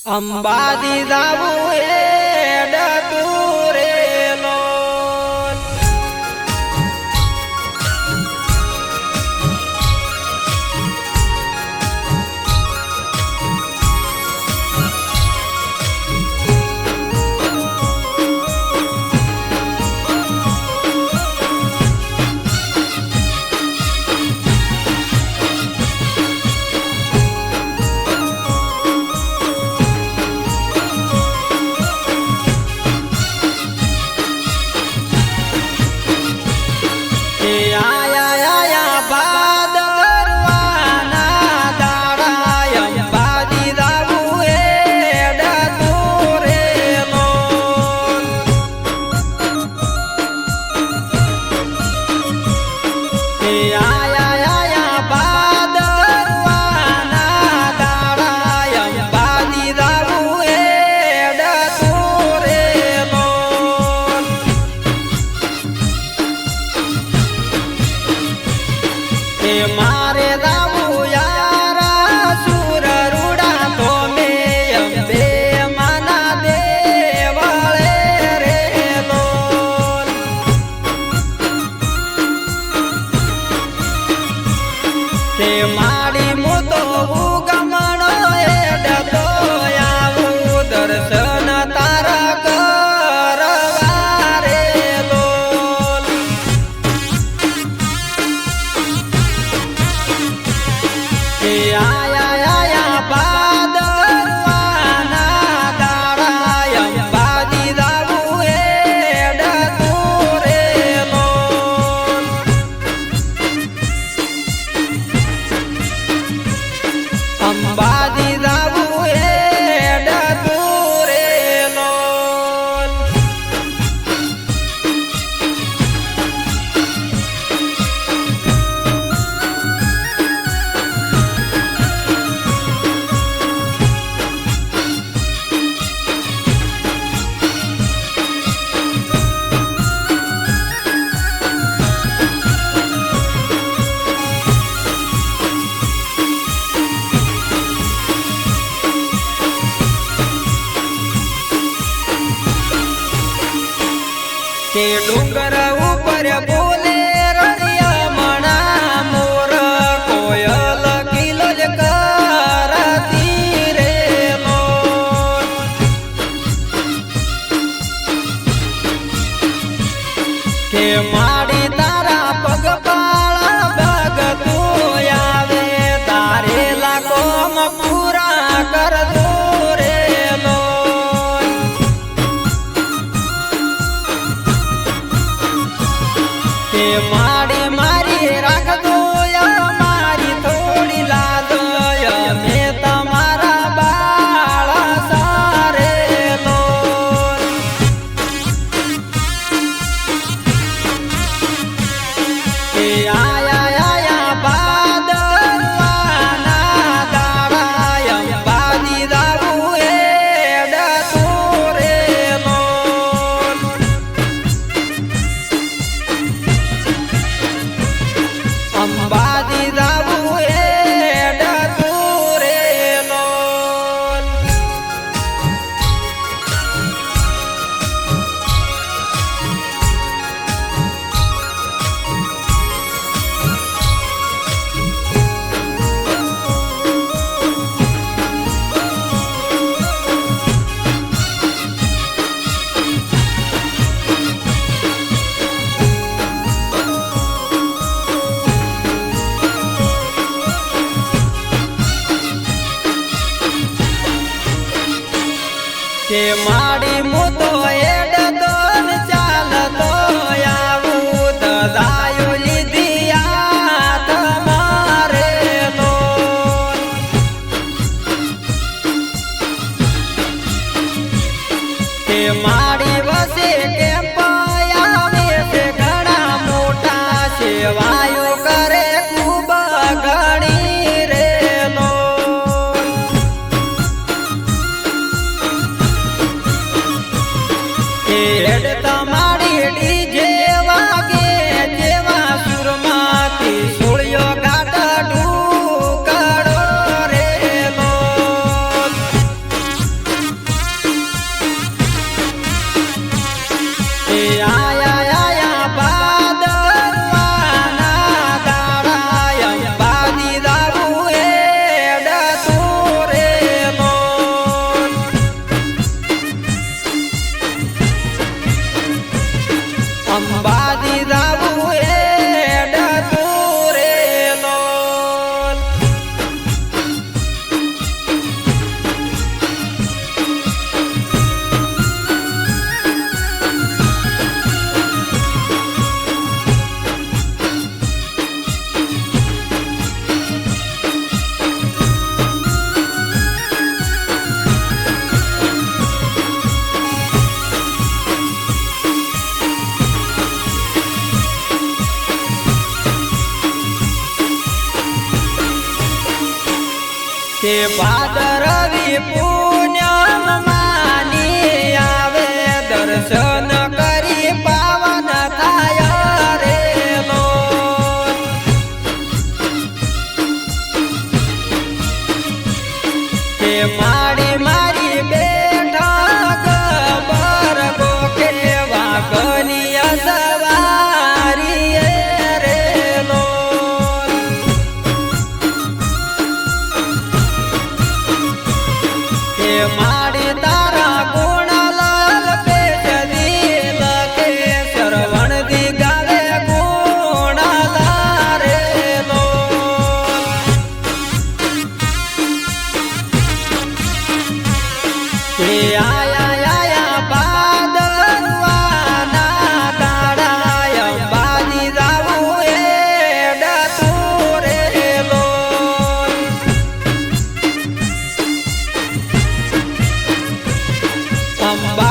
અંબાજી જાવું એડતું રેલો મારે દાવું યારા સુર રૂડા તો મે અંબે માના દેવળે રે લોલ કે માડી મોતો ગમણો એડતો આવું દર્શન તારા કરવા રે લોલ આયા બાદરવાના દાડા અંબાજી જાવું એડતું રેલો અંબાજી જાવું એડતું રેલો કે ડુંગર ઉપર બોલે રણિયામણા મોર કોયલ કિલો જ કરતી રે મોર કે માડી તારા પગપાળા ભગતું આવે તારે લાખોમ પૂરા કરતો રે માડી મારી રાખજો મારી થોડી લાદો મેં તમારા બાળા સારે લો આયા બાદરવાના દાડા અંબાજી જાવું એડતું રેલો અંબાજી જાવું એડતું રેલો કે માડી મોતો એડતો ચાલતો આવું દદાયો લીધી આ તમારે લોલ કે માડી વસે કેમ્પ આવે છે ઘણા મોટા સેવાયો કરે ખૂબ ઘણી રે તે ભાદરવી પૂનમ માની આવે દર્શન કરી પાવન થાય રે લોલ તે માડી મારી બેઠક બર ગોખે વાઘની સવારી રે લોલ તે માડી તારા ગુણલાલ પેશદી લખે શ્રવણ દી ગાવે ગુણલા રે લોલ તે આયા ભાદરવાના દાડા અંબાજી જાવું એડતું રે લોલ અંબા